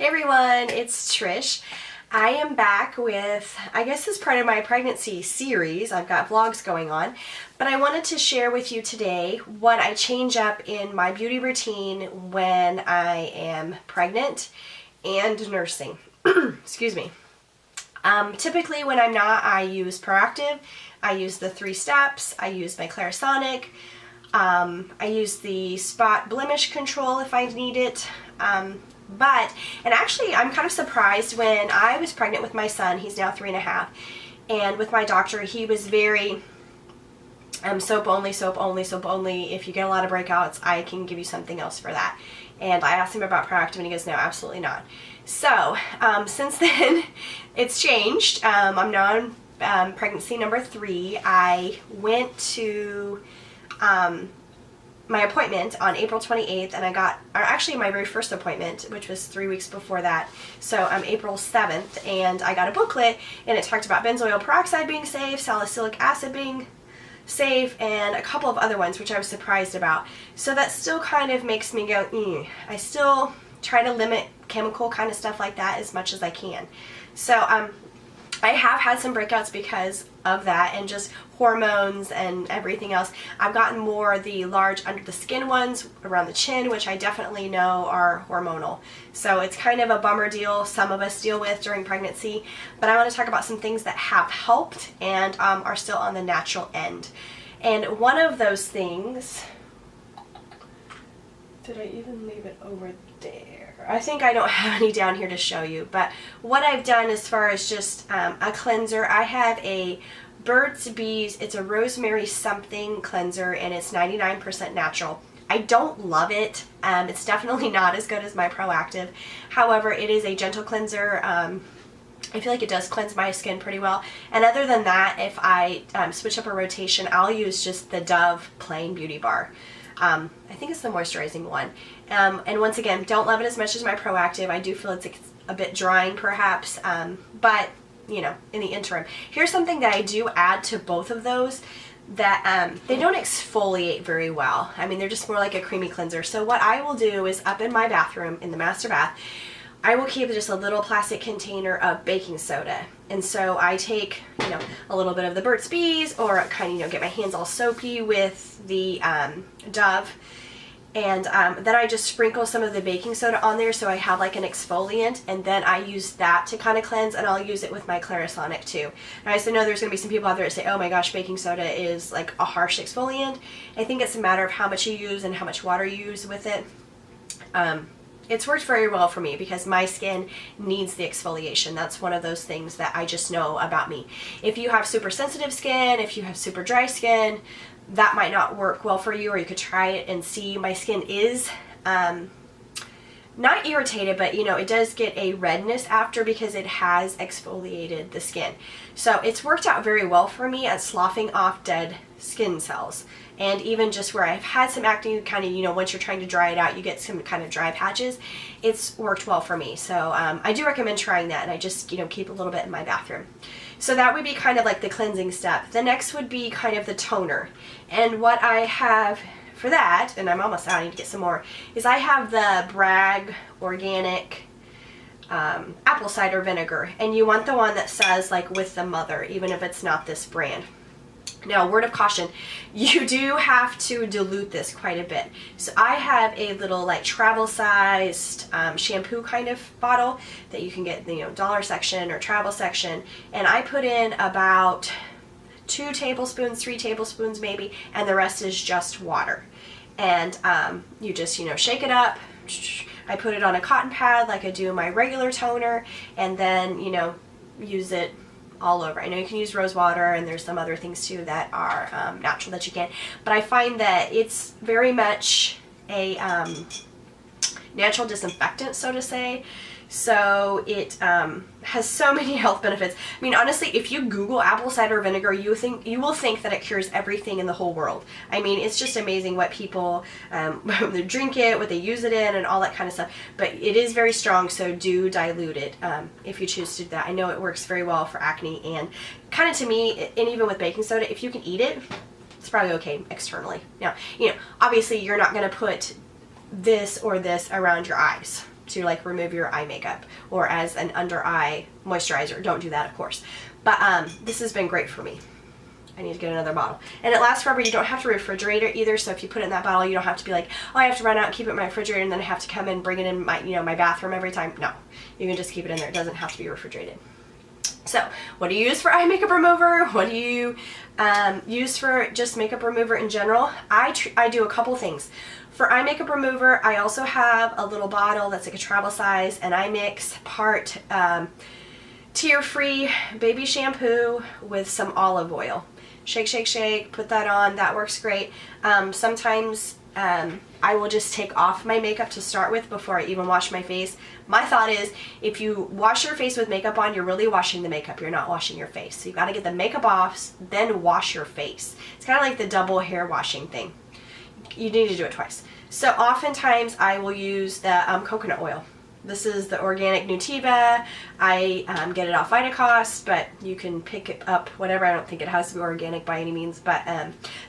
Hey everyone, it's Trish. I am back with, I guess this is part of my pregnancy series. I've got vlogs going on, but I wanted to share with you today what I change up in my beauty routine when I am pregnant and nursing. Excuse me. Typically when I'm not, I use Proactiv, I use the 3 steps, I use my Clarisonic, I use the spot blemish control if I need it. And actually I'm kind of surprised. When I was pregnant with my son, he's now 3.5, and with my doctor, he was very soap only, soap only, soap only. If you get a lot of breakouts, I can give you something else for that. And I asked him about Proactiv and he goes, no, absolutely not. So since then it's changed. I'm now on pregnancy number 3. I went to my appointment on April 28th, and I got, or actually my very first appointment, which was 3 weeks before that, so April 7th, and I got a booklet, and it talked about benzoyl peroxide being safe, salicylic acid being safe, and a couple of other ones, which I was surprised about. So that still kind of makes me go, I still try to limit chemical kind of stuff like that as much as I can. So I have had some breakouts because of that, and just hormones and everything else. I've gotten more the large under the skin ones around the chin, which I definitely know are hormonal. So it's kind of a bummer deal some of us deal with during pregnancy, but I want to talk about some things that have helped and are still on the natural end. And one of those things, did I even leave it over there? I think I don't have any down here to show you, but what I've done as far as just a cleanser, I have a Burt's Bees, it's a rosemary something cleanser, and it's 99% natural. I don't love it. It's definitely not as good as my Proactiv. However, it is a gentle cleanser. I feel like it does cleanse my skin pretty well. And other than that, if I switch up a rotation, I'll use just the Dove Plain Beauty Bar. I think it's the moisturizing one. And once again, don't love it as much as my Proactiv. I do feel it's a bit drying perhaps, but you know, in the interim. Here's something that I do add to both of those that they don't exfoliate very well. I mean, they're just more like a creamy cleanser. So what I will do is, up in my bathroom, in the master bath, I will keep just a little plastic container of baking soda. And so I take, you know, a little bit of the Burt's Bees, or kind of, you know, get my hands all soapy with the Dove. And then I just sprinkle some of the baking soda on there so I have like an exfoliant, and then I use that to kind of cleanse, and I'll use it with my Clarisonic too. And I just know there's going to be some people out there that say, oh my gosh, baking soda is like a harsh exfoliant. I think it's a matter of how much you use and how much water you use with it. It's worked very well for me because my skin needs the exfoliation. That's one of those things that I just know about me. If you have super sensitive skin, if you have super dry skin, that might not work well for you, or you could try it and see. My skin is not irritated, but you know, it does get a redness after because it has exfoliated the skin. So it's worked out very well for me at sloughing off dead skin cells. And even just where I've had some acne, kind of, you know, once you're trying to dry it out, you get some kind of dry patches. It's worked well for me. So I do recommend trying that, and I just, you know, keep a little bit in my bathroom. So that would be kind of like the cleansing step. The next would be kind of the toner. And what I have for that, and I'm almost out, I need to get some more, is I have the Bragg Organic apple cider vinegar. And you want the one that says like with the mother, even if it's not this brand. Now, word of caution, you do have to dilute this quite a bit. So I have a little like travel sized shampoo kind of bottle that you can get in the, you know, dollar section or travel section, and I put in about 2 tablespoons, 3 tablespoons maybe, and the rest is just water. And you just, you know, shake it up. I put it on a cotton pad like I do my regular toner, and then, you know, use it all over. I know you can use rose water, and there's some other things too that are natural that you can, but I find that it's very much a natural disinfectant, so to say. So it has so many health benefits. I mean, honestly, if you Google apple cider vinegar, you will think that it cures everything in the whole world. I mean, it's just amazing what people when they drink it, what they use it in, and all that kind of stuff. But it is very strong, so do dilute it if you choose to do that. I know it works very well for acne, and kind of to me, and even with baking soda, if you can eat it, it's probably okay externally. Now, you know, obviously you're not going to put this or this around your eyes. to like remove your eye makeup, or as an under eye moisturizer. Don't do that, of course. But this has been great for me. I need to get another bottle. And it lasts forever. You don't have to refrigerate it either, so if you put it in that bottle, you don't have to be like, oh, I have to run out and keep it in my refrigerator, and then I have to come and bring it in my, my bathroom every time. No, you can just keep it in there. It doesn't have to be refrigerated. So, what do you use for eye makeup remover? What do you use for just makeup remover in general? I do a couple things. For eye makeup remover, I also have a little bottle that's like a travel size, and I mix part tear-free baby shampoo with some olive oil. Shake, shake, shake, put that on. That works great. Sometimes I will just take off my makeup to start with before I even wash my face. My thought is, if you wash your face with makeup on, you're really washing the makeup. You're not washing your face. So you've got to get the makeup off, then wash your face. It's kind of like the double hair washing thing. You need to do it twice. So oftentimes I will use the coconut oil. This is the organic Nutiva. I get it off Vitacost, but you can pick it up whatever. I don't think it has to be organic by any means, but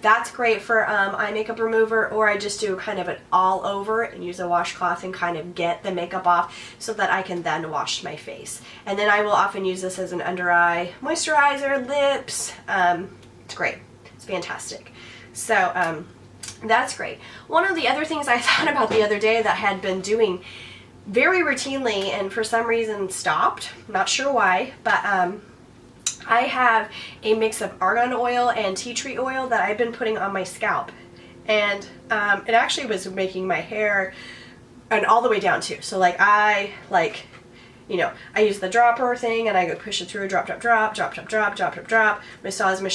that's great for eye makeup remover. Or I just do kind of an all over and use a washcloth and kind of get the makeup off so that I can then wash my face. And then I will often use this as an under eye moisturizer, lips. It's great. It's fantastic. So that's great. One of the other things I thought about the other day that I had been doing very routinely and for some reason stopped, not sure why, but I have a mix of argan oil and tea tree oil that I've been putting on my scalp, and it actually was making my hair, and all the way down too. So like I use the dropper thing and I go push it through, drop, drop, drop, drop, drop, drop, drop, drop, drop, massage, and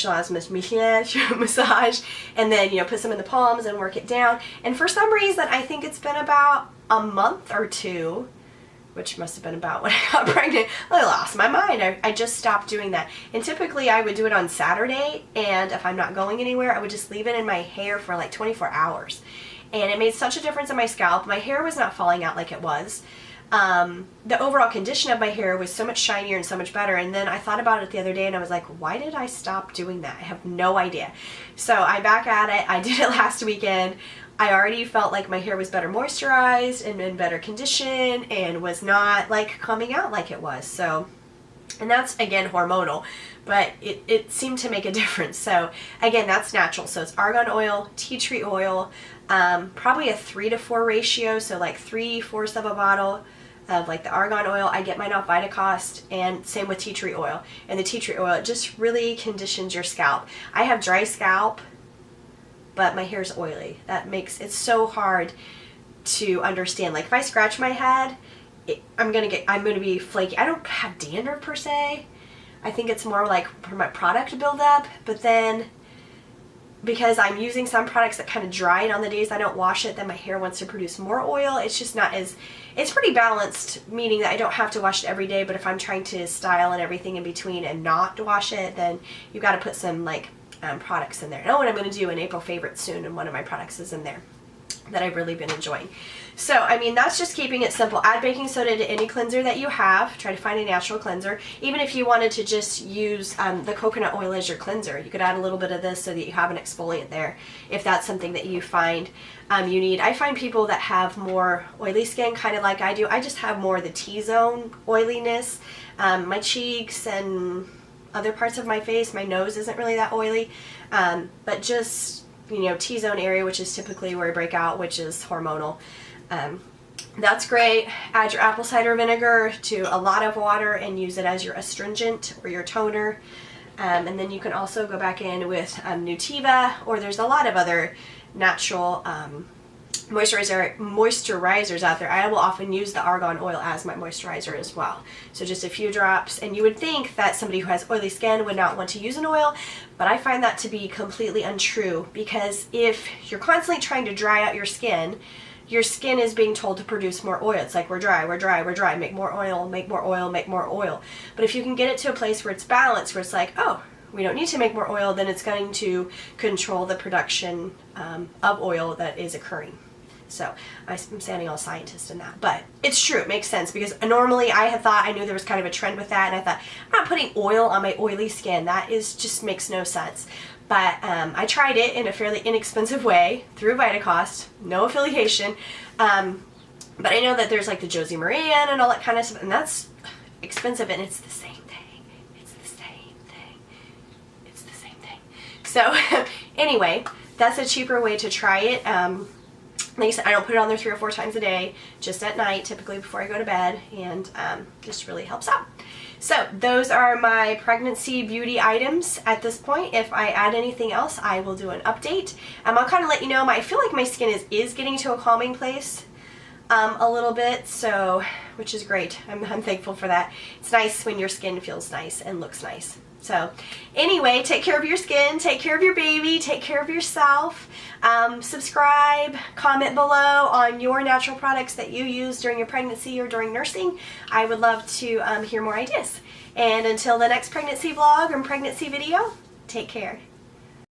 then put some in the palms and work it down. And for some reason, I think it's been about a month or two, which must have been about when I got pregnant, I lost my mind. I just stopped doing that. And typically I would do it on Saturday, and if I'm not going anywhere, I would just leave it in my hair for like 24 hours. And it made such a difference in my scalp. My hair was not falling out like it was. The overall condition of my hair was so much shinier and so much better. And then I thought about it the other day and I was like, why did I stop doing that? I have no idea. So I'm back at it. I did it last weekend. I already felt like my hair was better moisturized and in better condition and was not like coming out like it was. So, and that's again hormonal, but it seemed to make a difference. So again, that's natural. So it's argan oil, tea tree oil, probably a 3-to-4 ratio. So like 3/4 of a bottle of like the argan oil. I get mine off Vitacost, and same with tea tree oil. And the tea tree oil, it just really conditions your scalp. I have dry scalp, but my hair is oily. That makes it so hard to understand. Like if I scratch my head, I'm gonna be flaky. I don't have dandruff per se. I think it's more like for my product buildup, but then because I'm using some products that kind of dry it on the days I don't wash it, then my hair wants to produce more oil. It's just not as, it's pretty balanced, meaning that I don't have to wash it every day, but if I'm trying to style and everything in between and not wash it, then you've got to put some like products in there. I know what I'm going to do in April favorites soon, and one of my products is in there that I've really been enjoying. So, I mean, that's just keeping it simple. Add baking soda to any cleanser that you have. Try to find a natural cleanser. Even if you wanted to just use the coconut oil as your cleanser, you could add a little bit of this so that you have an exfoliant there, if that's something that you find you need. I find people that have more oily skin, kind of like I do. I just have more of the T-zone oiliness. My cheeks and other parts of my face, my nose isn't really that oily, but just T-zone area, which is typically where I break out, which is hormonal. That's great. Add your apple cider vinegar to a lot of water and use it as your astringent or your toner. And then you can also go back in with Nutiva, or there's a lot of other natural moisturizers out there. I will often use the argan oil as my moisturizer as well. So just a few drops, and you would think that somebody who has oily skin would not want to use an oil, but I find that to be completely untrue, because if you're constantly trying to dry out your skin is being told to produce more oil. It's like, we're dry, we're dry, we're dry, make more oil, make more oil, make more oil. But if you can get it to a place where it's balanced, where it's like, oh, we don't need to make more oil, then it's going to control the production of oil that is occurring. So I'm sounding all scientist in that, but it's true. It makes sense, because normally I knew there was kind of a trend with that, and I thought, I'm not putting oil on my oily skin. That just makes no sense. But I tried it in a fairly inexpensive way through Vitacost, no affiliation, But I know that there's like the Josie Maran and all that kind of stuff, and that's expensive, and it's the same thing. It's the same thing. It's the same thing. So anyway, that's a cheaper way to try it. Like I said, I don't put it on there 3 or 4 times a day, just at night, typically before I go to bed, and just really helps out. So those are my pregnancy beauty items at this point. If I add anything else, I will do an update. I'll kind of let you know. I feel like my skin is getting to a calming place a little bit, so, which is great. I'm thankful for that. It's nice when your skin feels nice and looks nice. So anyway, take care of your skin, take care of your baby, take care of yourself. Subscribe, comment below on your natural products that you use during your pregnancy or during nursing. I would love to hear more ideas. And until the next pregnancy vlog or pregnancy video, take care.